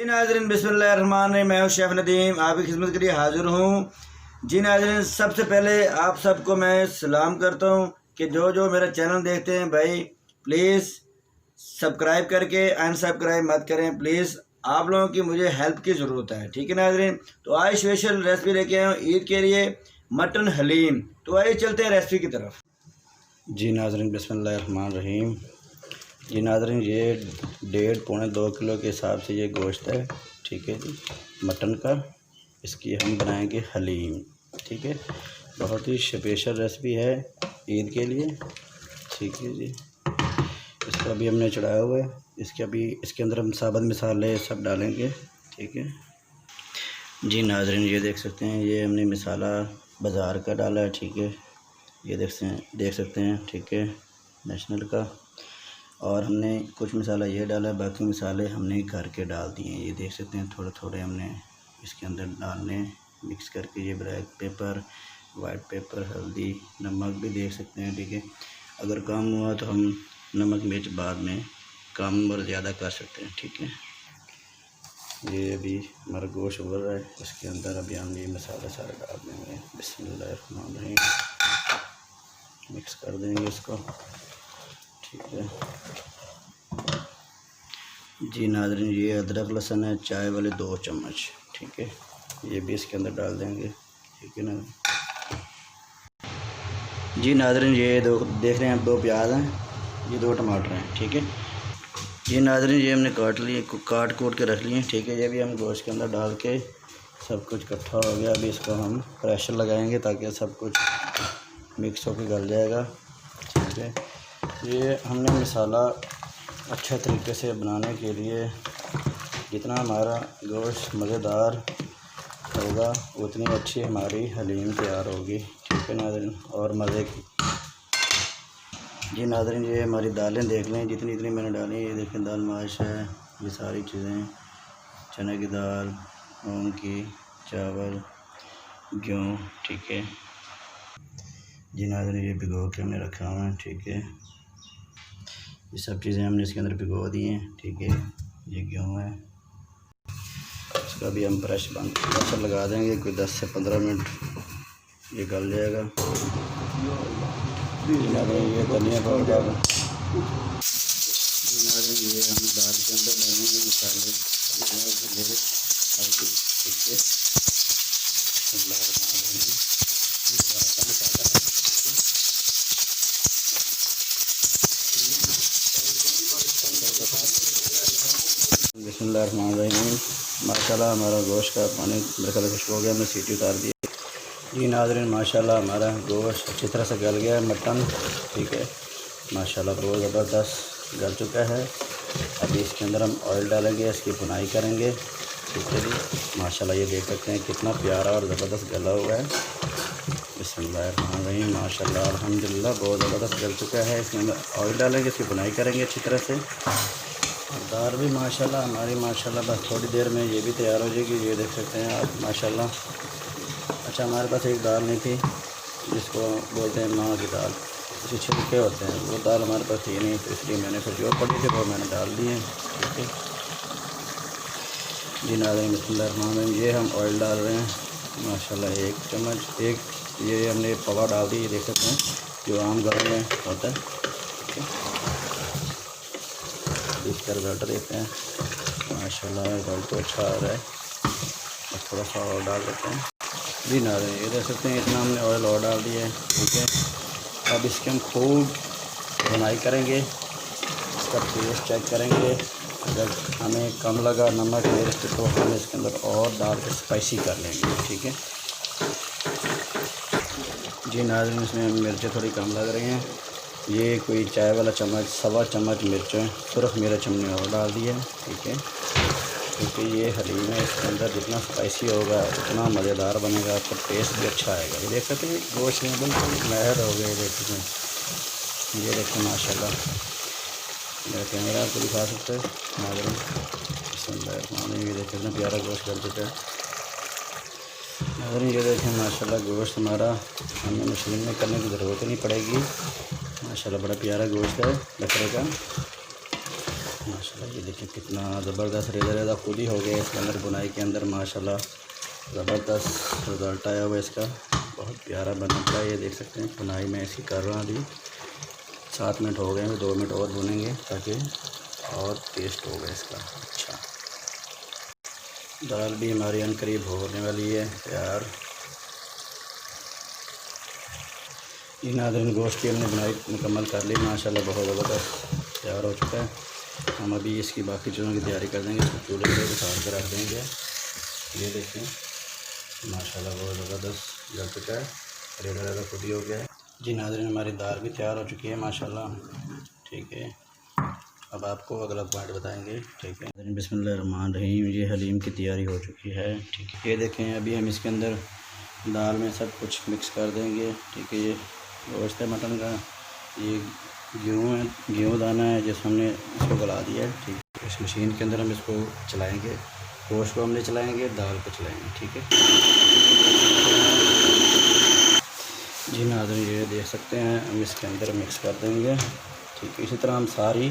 नाज़रीन बिस्मिल्लाहिर्रहमानिर्रहीम, मैं हूं शेफ़ नदीम आपकी खिदमत के लिए हाज़िर हूं। जी नाज़रीन, सबसे पहले आप सबको मैं सलाम करता हूं कि जो मेरा चैनल देखते हैं भाई प्लीज़ सब्सक्राइब करके अनसब्सक्राइब मत करें प्लीज़। आप लोगों की मुझे हेल्प की ज़रूरत है, ठीक है नाज़रीन। तो आज स्पेशल रेसिपी लेके आया हूँ ईद के लिए, मटन हलीम। तो आइए चलते हैं रेसिपी की तरफ। जी नाज़रीन बिस्मिल्लाहिर्रहमानिर्रहीम। जी नाज़रीन, ये 1.5-2 किलो के हिसाब से ये गोश्त है, ठीक है जी, मटन का। इसकी हम बनाएंगे हलीम, ठीक है। बहुत ही स्पेशल रेसिपी है ईद के लिए, ठीक है जी। इसको अभी हमने चढ़ाया हुआ है, इसके अंदर हम साबुत मसाले सब डालेंगे, ठीक है जी नाज़रीन। ये देख सकते हैं, ये हमने मसाला बाज़ार का डाला है, ठीक है। ये देख सकते हैं, ठीक है, नेशनल का। और हमने कुछ मसाला ये डाला है, बाकी मसाले हमने घर के डाल दिए हैं। ये देख सकते हैं, थोड़े थोड़े हमने इसके अंदर डालने मिक्स करके। ये ब्लैक पेपर, वाइट पेपर, हल्दी, नमक भी देख सकते हैं, ठीक है। अगर कम हुआ तो हम नमक मिर्च बाद में कम और ज़्यादा कर सकते हैं, ठीक है। ये अभी हमारा गोश्त उबल रहा है, इसके अंदर अभी हम ये मसाला सारा डाल देंगे। बिस्मिल्लाहिर्रहमानिर्रहीम, मिक्स कर देंगे इसको, ठीक है जी नाज़रीन। ये अदरक लहसुन है, चाय वाले 2 चम्मच, ठीक है। ये भी इसके अंदर डाल देंगे, ठीक है ना जी नाज़रीन। ये देख रहे हैं आप, 2 प्याज हैं, ये 2 टमाटर हैं, ठीक है जी नाज़रीन। ये हमने काट के रख लिए, ठीक है। ये भी हम गोश्त के अंदर डाल के सब कुछ इकट्ठा हो गया। अभी इसको हम प्रेशर लगाएंगे ताकि सब कुछ मिक्स होकर गल जाएगा, ठीक है। ये हमने मसाला अच्छे तरीके से बनाने के लिए, जितना हमारा गोश्त मज़ेदार होगा उतनी अच्छी हमारी हलीम तैयार होगी, ठीक है नाज़रीन, और मज़े की। जी नाज़रीन, ये हमारी दालें देख लें, जितनी मैंने डाली। ये देखें, दाल माश है, ये सारी चीज़ें, चने की दाल, मूंग की, चावल, गेहूँ, ठीक है जी नाज़रीन। ये भिगो के हमने रखा हुआ है, ठीक है। ये सब चीज़ें हमने इसके अंदर भिगो दी हैं, ठीक है। ये गेहूँ है, इसका भी हम प्रेशर लगा देंगे, कोई 10 से 15 मिनट ये गल जाएगा। ये धनिया पाउडर, ये हम दाल के अंदर डालेंगे मसाले, ठीक है। बिस्मिल्लाहिर्रहमानिर्रहीम। माशाल्लाह हमारा गोश्त का पानी मेरे ख्याल खुश्क हो गया, हमने सीटी उतार दी। जी नाज़रीन, माशाल्लाह हमारा गोश्त अच्छी तरह से गल गया है, मटन, ठीक है। माशाल्लाह बहुत ज़बरदस्त गल चुका है। अभी इसके अंदर हम ऑयल डालेंगे, इसकी भुनाई करेंगे, ठीक है जी। माशाल्लाह ये देख सकते हैं कितना प्यारा और ज़बरदस्त गला हुआ है। बिस्मिल्लाहिर्रहमानिर्रहीम, माशाल्लाह अल्हम्दुलिल्लाह बहुत ज़बरदस्त गल चुका है। इसके अंदर ऑयल डालेंगे, इसकी भुनाई करेंगे अच्छी तरह से। दाल भी माशाल्लाह हमारी बस थोड़ी देर में ये भी तैयार हो जाएगी। ये देख सकते हैं आप, माशाल्लाह। अच्छा, हमारे पास एक दाल नहीं थी, जिसको बोलते हैं माँ की दाल, जिसके छिलके होते हैं, वो दाल हमारे पास थी नहीं, तो इसलिए मैंने फिर जो पड़ी थी वो मैंने डाल दी है, ठीक है जी नाज़रीन। बिस्मिल्लाहिर्रहमानिर्रहीम, ये हम ऑयल डाल रहे हैं माशाल्लाह 1 चम्मच। ये हमने पवा डाल दी, ये देख सकते हैं, जो आम घर में होता है, ठीक है। इसका रिजल्ट देते हैं, माशाल्लाह रिजल्ट तो अच्छा आ रहा है। और थोड़ा सा और डाल देते हैं जी नाज़रीन। ये देख सकते हैं, इतना हमने ऑयल और डाल दिया है, ठीक है। अब इसके हम खूब भुनाई करेंगे, इसका टेस्ट चेक करेंगे। अगर हमें कम लगा नमक मिर्च तो हम इसके अंदर और डाल के स्पाइसी कर लेंगे, ठीक है जी नाज़रीन। इसमें मिर्चें थोड़ी कम लग रही हैं। ये कोई चाय वाला चम्मच, 1.25 चम्मच मिर्चें सिर्फ मिर्च हमने और डाल दी है, ठीक है। क्योंकि ये हलीम है, इसके अंदर जितना स्पाइसी होगा उतना मज़ेदार बनेगा, आपका टेस्ट भी अच्छा आएगा। ये देख सकते हैं, गोश्त में बिल्कुल लहर हो गई, देखते हैं, ये देखें माशाल्लाह। मेरा कैमरा आपको दिखा सकते हैं नाज़रीन। ये देखें कितना प्यारा गोश्त कर चुका है नाज़रीन। ये देखें माशाल्लाह, गोश्त हमारा हमें मशीन में करने की ज़रूरत नहीं पड़ेगी। माशाल्लाह बड़ा प्यारा गोश्त है बकरे का। माशाल्लाह ये देखिए कितना ज़बरदस्त रेजा रेजा खुद ही हो गया इसके अंदर, बुनाई के अंदर माशाल्लाह ज़बरदस्त रिज़ल्ट आया हुआ है इसका, बहुत प्यारा बना हुआ है। ये देख सकते हैं बुनाई में ऐसी कर रहा हूँ अभी, 7 मिनट हो गए हैं, 2 मिनट और भुनेंगे ताकि और टेस्ट होगा इसका अच्छा। दाल भी हमारी अनकरीब होने वाली है तैयार। ये नाज़रीन गोश्त की हमने बनाई मुकम्मल कर ली माशाल्लाह, बहुत ज़बरदस्त तैयार हो चुका है। हम अभी इसकी बाकी चीज़ों की तैयारी कर देंगे, इसको चूल्हे पर उतार कर रख देंगे। ये देखें माशाल्लाह बहुत ज़बरदस्त जल चुका है, रेडा रेडा खुद ही हो गया है। जी नाज़रीन हमारी दाल भी तैयार हो चुकी है माशाल्लाह, ठीक है। अब आपको अगला पॉइंट बताएंगे, ठीक है। बिस्मिल्लाहिर्रहमानिर्रहीम, ये हलीम की तैयारी हो चुकी है, ठीक है। ये देखें अभी हम इसके अंदर दाल में सब कुछ मिक्स कर देंगे, ठीक है। ये गोश्त है मटन का, ये गेहूँ है, गेहूँ दाना है जिस हमने इसको गला दिया है, ठीक है। इस मशीन के अंदर हम इसको चलाएँगे, गोश्त को हमने चलाएँगे, दाल को चलाएँगे, ठीक है। जी नाज़रीन ये देख सकते हैं हम इसके अंदर मिक्स कर देंगे, ठीक है। इसी तरह हम सारी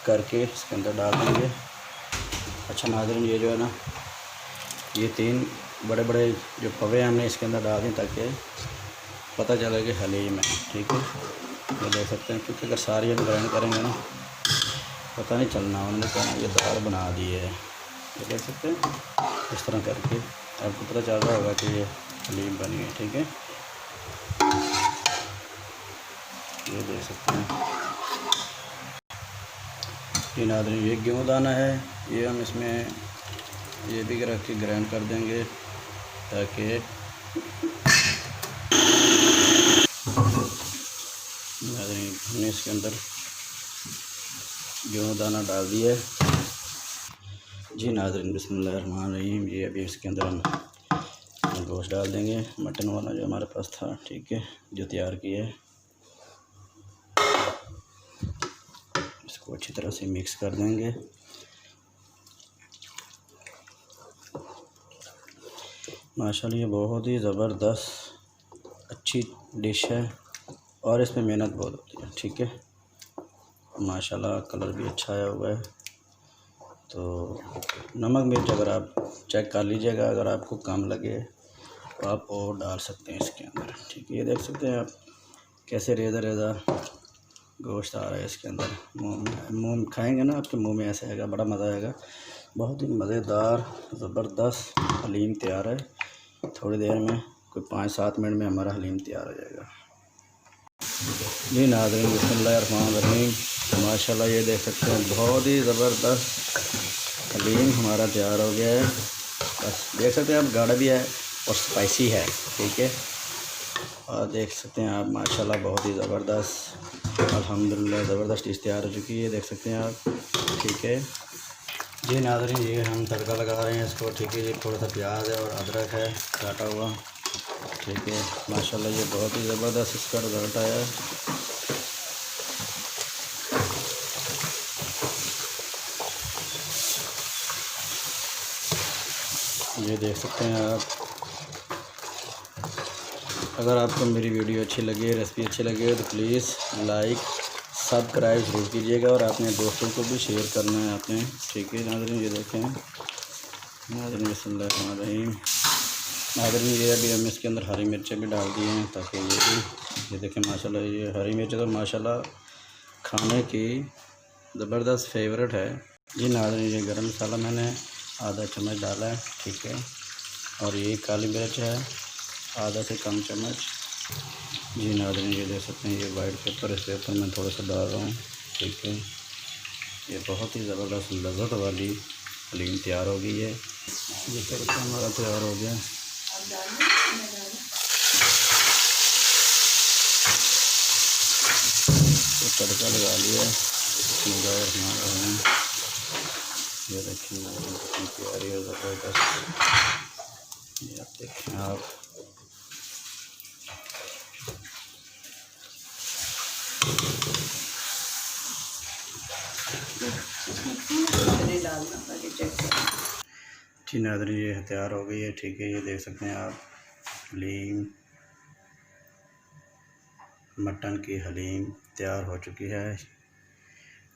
करके इसके अंदर डाल देंगे। अच्छा नाज़रीन ये जो है ना, ये 3 बड़े बड़े जो पवे हमने इसके अंदर डाल दें ताकि पता चले कि हलीम है, ठीक है। ये देख सकते हैं, क्योंकि अगर सारी हम ग्राइंड करेंगे ना पता नहीं चलना, उन्होंने कहा ये दाल बना दी है। ये देख सकते हैं इस तरह करके आपको पता चल रहा होगा कि ये हलीम बनी है, ठीक है। ये देख सकते हैं ये नाज़रीन ये गेहूँ दाना है, ये हम इसमें ये भी रख के ग्राइंड कर देंगे ताकि नाज़रीन हमने इसके अंदर गेहूँ दाना डाल दिया है। जी नाज़रीन बिस्मिल्लाहिर्रहमानिर्रहीम, ये अभी इसके अंदर हम गोश्त डाल देंगे, मटन वाला जो हमारे पास था, ठीक है, जो तैयार किया है। इसको अच्छी तरह से मिक्स कर देंगे। माशाल्लाह ये बहुत ही ज़बरदस्त अच्छी डिश है और इसमें मेहनत बहुत होती है, ठीक है। माशाल्लाह कलर भी अच्छा आया हुआ है। तो नमक मिर्च अगर आप चेक कर लीजिएगा, अगर आपको कम लगे तो आप और डाल सकते हैं इसके अंदर, ठीक है। ये देख सकते हैं आप कैसे रेजा रेजा गोश्त आ रहा है इसके अंदर, मुँह खाएंगे ना आपके मुंह में ऐसे आएगा, बड़ा मज़ा आएगा। बहुत ही मज़ेदार ज़बरदस्त हलीम तैयार है। थोड़ी देर में कोई 5-7 मिनट में हमारा हलीम तैयार हो जाएगा। जी नाज़रीन बिस्मिल्लाहिर्रहमानिर्रहीम, माशाल्लाह ये देख सकते हैं बहुत ही ज़बरदस्त हलीम हमारा तैयार हो गया है। बस देख सकते हैं आप गाढ़ा भी है और स्पाइसी है, ठीक है। और देख सकते हैं आप माशाल्लाह बहुत ही ज़बरदस्त अल्हम्दुलिल्लाह ज़बरदस्त डिश तैयार हो चुकी है, देख सकते हैं आप, ठीक है। जी नाज़रीन ये हम तड़का लगा रहे हैं इसको, ठीक है। ये थोड़ा सा प्याज है और अदरक है काटा हुआ, ठीक है। माशाल्लाह ये बहुत ही ज़बरदस्त इसका रिज़ल्ट आया है। ये देख सकते हैं आप, अगर आपको मेरी वीडियो अच्छी लगे, रेसिपी अच्छी लगे तो प्लीज़ लाइक सब्सक्राइब ज़रूर कीजिएगा और अपने दोस्तों को भी शेयर करना है आपने, ठीक है। नाज़रीन ये देखें नाज़रीन बिस्मिल्लाहिर्रहमानिर्रहीम, नाज़रीन ये अभी हम इसके अंदर हरी मिर्चें भी डाल दी हैं ताकि ये भी, ये देखें माशाल्लाह ये हरी मिर्च तो माशाल्लाह खाने की ज़बरदस्त फेवरेट है। जी नाज़रीन ये गरम मसाला मैंने आधा चम्मच डाला है, ठीक है। और ये काली मिर्च है आधा से कम चम्मच। जी नाज़रीन ये देख सकते हैं ये वाइट पेपर, इस पेपर में थोड़ा सा डाल रहा हूँ, ठीक है। ये बहुत ही ज़बरदस्त लज़्ज़त वाली हलीम तैयार हो गई है। ये तड़का हमारा तैयार हो गया। तो तड़का लगा लिया, ये देखिए कितनी प्यारी और ज़बरदस्त, ये आप देखें आप। जी नाज़रीन ये तैयार हो गई है, ठीक है। ये देख सकते हैं आप हलीम, मटन की हलीम तैयार हो चुकी है।